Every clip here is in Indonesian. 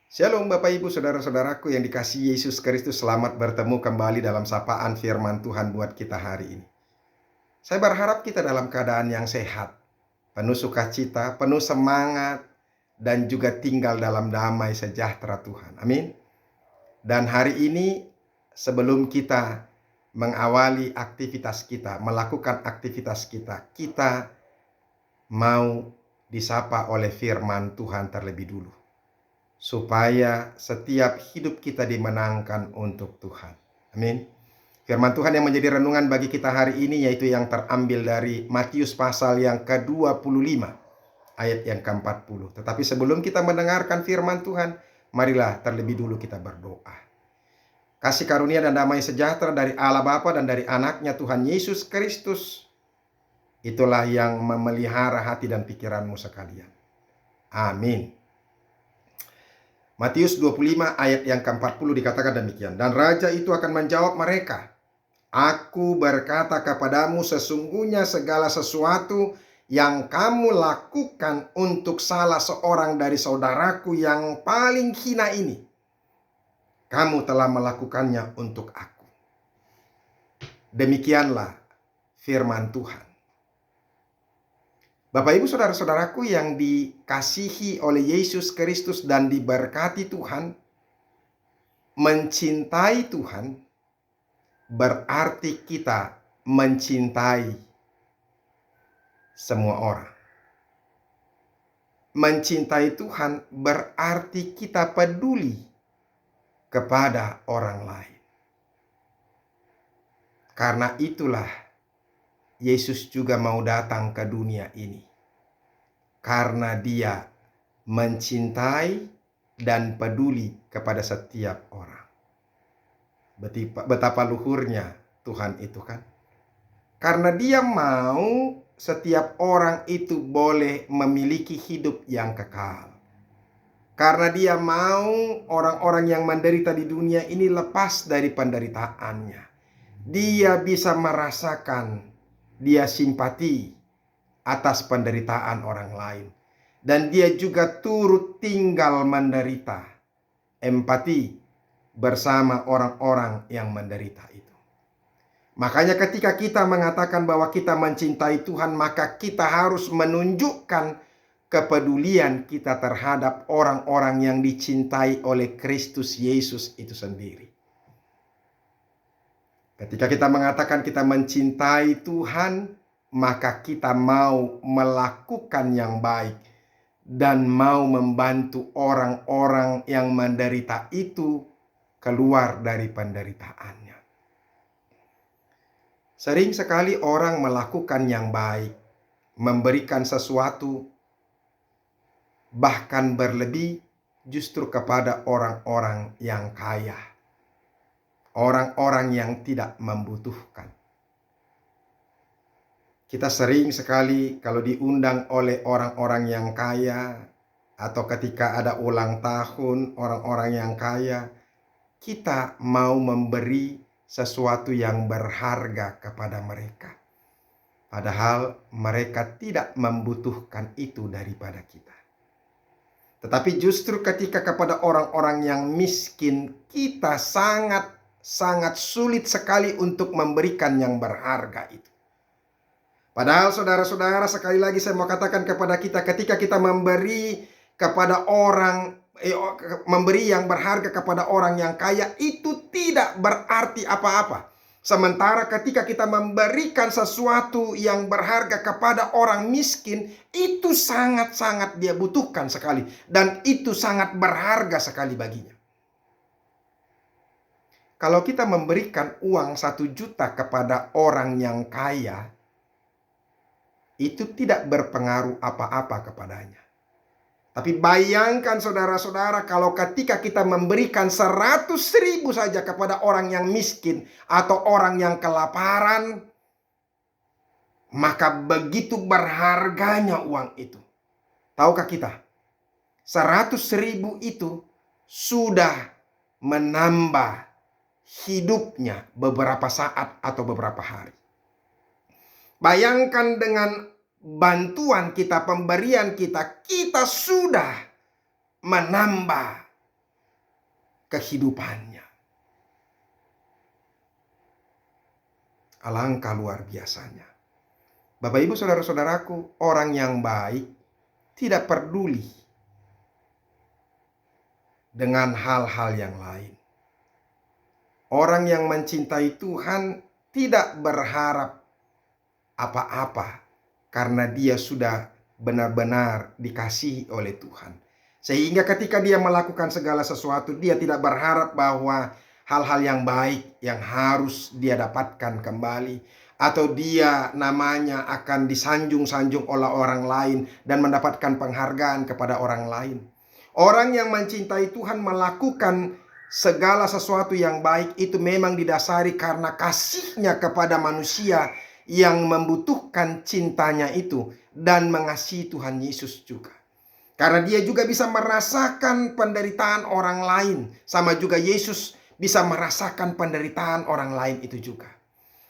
Shalom Bapak Ibu Saudara-saudaraku yang dikasihi Yesus Kristus, selamat bertemu kembali dalam sapaan firman Tuhan buat kita hari ini. Saya berharap kita dalam keadaan yang sehat, penuh sukacita, penuh semangat, dan juga tinggal dalam damai sejahtera Tuhan. Amin. Dan hari ini sebelum kita mengawali aktivitas kita, melakukan aktivitas kita, kita mau disapa oleh firman Tuhan terlebih dulu, supaya setiap hidup kita dimenangkan untuk Tuhan. Amin. Firman Tuhan yang menjadi renungan bagi kita hari ini yaitu yang terambil dari Matius pasal yang ke-25 ayat yang ke-40. Tetapi sebelum kita mendengarkan firman Tuhan, marilah terlebih dulu kita berdoa. Kasih karunia dan damai sejahtera dari Allah Bapa dan dari anaknya Tuhan Yesus Kristus, itulah yang memelihara hati dan pikiranmu sekalian. Amin. Matius 25 ayat yang ke-40 dikatakan demikian. Dan raja itu akan menjawab mereka, "Aku berkata kepadamu, sesungguhnya segala sesuatu yang kamu lakukan untuk salah seorang dari saudaraku yang paling hina ini, kamu telah melakukannya untuk aku." Demikianlah firman Tuhan. Bapak Ibu Saudara-saudaraku yang dikasihi oleh Yesus Kristus dan diberkati Tuhan, mencintai Tuhan berarti kita mencintai semua orang. Mencintai Tuhan berarti kita peduli kepada orang lain. Karena itulah Yesus juga mau datang ke dunia ini. Karena Dia mencintai dan peduli kepada setiap orang. Betapa luhurnya Tuhan itu kan. Karena Dia mau setiap orang itu boleh memiliki hidup yang kekal. Karena Dia mau orang-orang yang menderita di dunia ini lepas dari penderitaannya. Dia bisa merasakan, Dia simpati atas penderitaan orang lain. Dan Dia juga turut tinggal menderita, empati bersama orang-orang yang menderita itu. Makanya ketika kita mengatakan bahwa kita mencintai Tuhan, maka kita harus menunjukkan kepedulian kita terhadap orang-orang yang dicintai oleh Kristus Yesus itu sendiri. Ketika kita mengatakan kita mencintai Tuhan, maka kita mau melakukan yang baik dan mau membantu orang-orang yang menderita itu keluar dari penderitaannya. Sering sekali orang melakukan yang baik, memberikan sesuatu, bahkan berlebih justru kepada orang-orang yang kaya, orang-orang yang tidak membutuhkan. Kita sering sekali kalau diundang oleh orang-orang yang kaya, atau ketika ada ulang tahun orang-orang yang kaya, kita mau memberi sesuatu yang berharga kepada mereka. Padahal mereka tidak membutuhkan itu daripada kita. Tetapi justru ketika kepada orang-orang yang miskin, kita sangat sulit sekali untuk memberikan yang berharga itu. Padahal saudara-saudara, sekali lagi saya mau katakan kepada kita, ketika kita memberi kepada orang, memberi yang berharga kepada orang yang kaya, itu tidak berarti apa-apa. Sementara ketika kita memberikan sesuatu yang berharga kepada orang miskin, itu sangat-sangat dia butuhkan sekali. Dan itu sangat berharga sekali baginya. Kalau kita memberikan uang 1 juta kepada orang yang kaya, itu tidak berpengaruh apa-apa kepadanya. Tapi bayangkan saudara-saudara, kalau ketika kita memberikan 100.000 saja kepada orang yang miskin atau orang yang kelaparan, maka begitu berharganya uang itu. Tahukah kita, 100.000 itu sudah menambah hidupnya beberapa saat atau beberapa hari. Bayangkan dengan bantuan kita, pemberian kita, kita sudah menambah kehidupannya. Alangkah luar biasanya. Bapak Ibu saudara-saudaraku, orang yang baik tidak peduli dengan hal-hal yang lain. Orang yang mencintai Tuhan tidak berharap apa-apa karena dia sudah benar-benar dikasihi oleh Tuhan. Sehingga ketika dia melakukan segala sesuatu, dia tidak berharap bahwa hal-hal yang baik yang harus dia dapatkan kembali, atau dia namanya akan disanjung-sanjung oleh orang lain dan mendapatkan penghargaan kepada orang lain. Orang yang mencintai Tuhan melakukan segala sesuatu yang baik itu memang didasari karena kasihnya kepada manusia yang membutuhkan cintanya itu dan mengasihi Tuhan Yesus juga. Karena dia juga bisa merasakan penderitaan orang lain. Sama juga Yesus bisa merasakan penderitaan orang lain itu juga.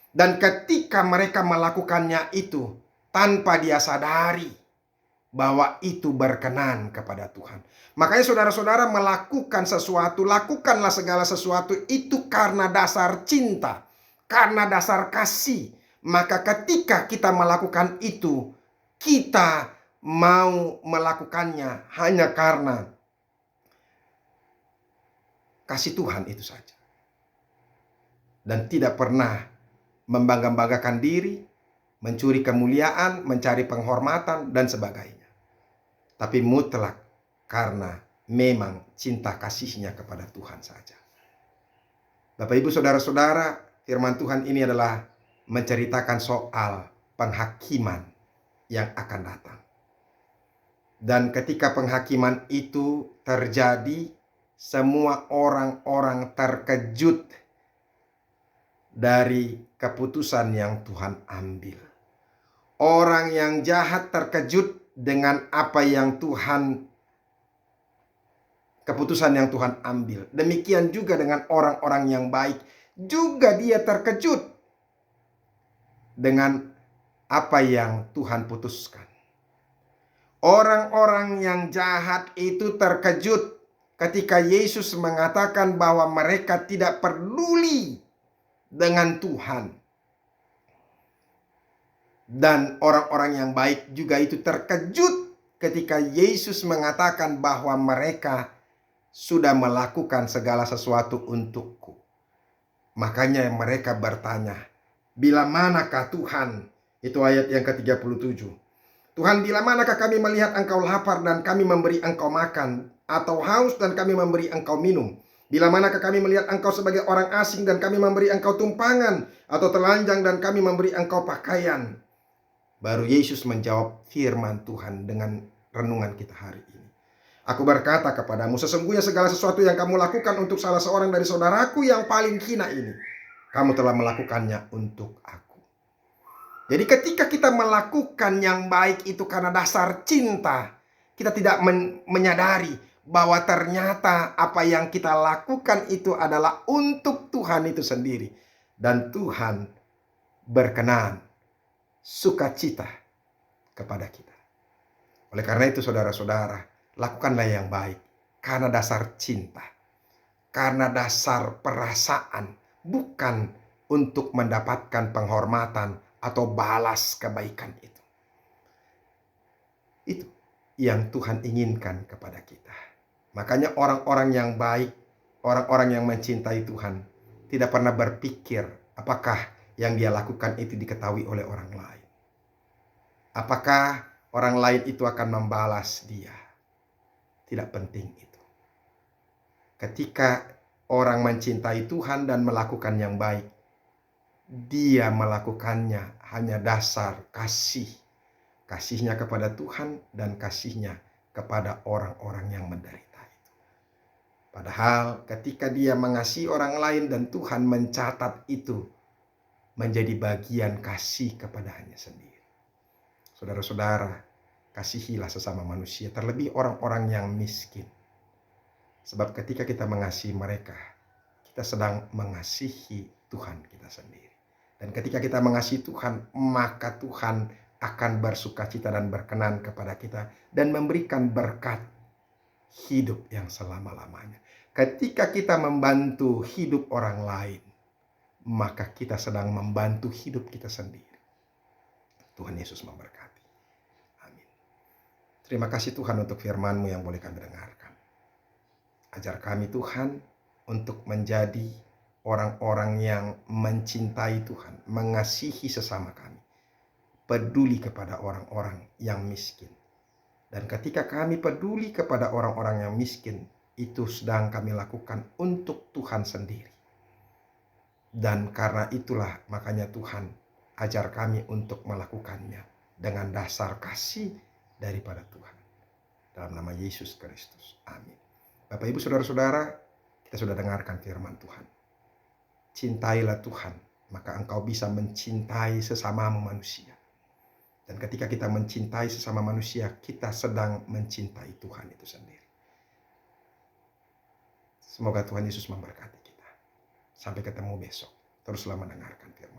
Dan ketika mereka melakukannya itu tanpa dia sadari bahwa itu berkenan kepada Tuhan. Makanya saudara-saudara melakukan sesuatu, lakukanlah segala sesuatu itu karena dasar cinta, karena dasar kasih. Maka ketika kita melakukan itu, kita mau melakukannya hanya karena kasih Tuhan itu saja. Dan tidak pernah membangga-banggakan diri, mencuri kemuliaan, mencari penghormatan, dan sebagainya. Tapi mutlak karena memang cinta kasihnya kepada Tuhan saja. Bapak Ibu saudara-saudara, firman Tuhan ini adalah menceritakan soal penghakiman yang akan datang. Dan ketika penghakiman itu terjadi, semua orang-orang terkejut dari keputusan yang Tuhan ambil. Orang yang jahat terkejut dengan apa yang keputusan yang Tuhan ambil. Demikian juga dengan orang-orang yang baik, juga dia terkejut dengan apa yang Tuhan putuskan. Orang-orang yang jahat itu terkejut ketika Yesus mengatakan bahwa mereka tidak peduli dengan Tuhan. Dan orang-orang yang baik juga itu terkejut ketika Yesus mengatakan bahwa mereka sudah melakukan segala sesuatu untukku. Makanya mereka bertanya, bila manakah Tuhan? Itu ayat yang ke-37. Tuhan, bila manakah kami melihat engkau lapar dan kami memberi engkau makan, atau haus dan kami memberi engkau minum? Bila manakah kami melihat engkau sebagai orang asing dan kami memberi engkau tumpangan, atau telanjang dan kami memberi engkau pakaian? Baru Yesus menjawab firman Tuhan dengan renungan kita hari ini. Aku berkata kepadamu, sesungguhnya segala sesuatu yang kamu lakukan untuk salah seorang dari saudaraku yang paling hina ini, kamu telah melakukannya untuk aku. Jadi ketika kita melakukan yang baik itu karena dasar cinta, kita tidak menyadari bahwa ternyata apa yang kita lakukan itu adalah untuk Tuhan itu sendiri. Dan Tuhan berkenan, sukacita kepada kita. Oleh karena itu saudara-saudara, lakukanlah yang baik karena dasar cinta, karena dasar perasaan, bukan untuk mendapatkan penghormatan atau balas kebaikan itu. Itu yang Tuhan inginkan kepada kita. Makanya orang-orang yang baik, orang-orang yang mencintai Tuhan, tidak pernah berpikir apakah yang dia lakukan itu diketahui oleh orang lain. Apakah orang lain itu akan membalas dia? Tidak penting itu. Ketika orang mencintai Tuhan dan melakukan yang baik, dia melakukannya hanya dasar kasih. Kasihnya kepada Tuhan dan kasihnya kepada orang-orang yang menderita itu. Padahal ketika dia mengasihi orang lain dan Tuhan mencatat itu menjadi bagian kasih kepadanya sendiri. Saudara-saudara, kasihilah sesama manusia, terlebih orang-orang yang miskin. Sebab ketika kita mengasihi mereka, kita sedang mengasihi Tuhan kita sendiri. Dan ketika kita mengasihi Tuhan, maka Tuhan akan bersukacita dan berkenan kepada kita dan memberikan berkat hidup yang selama-lamanya. Ketika kita membantu hidup orang lain, maka kita sedang membantu hidup kita sendiri. Tuhan Yesus memberkati. Amin. Terima kasih Tuhan untuk firman-Mu yang boleh kami dengarkan. Ajar kami Tuhan untuk menjadi orang-orang yang mencintai Tuhan, mengasihi sesama kami, peduli kepada orang-orang yang miskin. Dan ketika kami peduli kepada orang-orang yang miskin, itu sedang kami lakukan untuk Tuhan sendiri. Dan karena itulah makanya Tuhan ajar kami untuk melakukannya dengan dasar kasih daripada Tuhan. Dalam nama Yesus Kristus. Amin. Bapak Ibu Saudara-saudara, kita sudah dengarkan firman Tuhan. Cintailah Tuhan, maka engkau bisa mencintai sesamamu manusia. Dan ketika kita mencintai sesama manusia, kita sedang mencintai Tuhan itu sendiri. Semoga Tuhan Yesus memberkati kita. Sampai ketemu besok. Teruslah mendengarkan firman.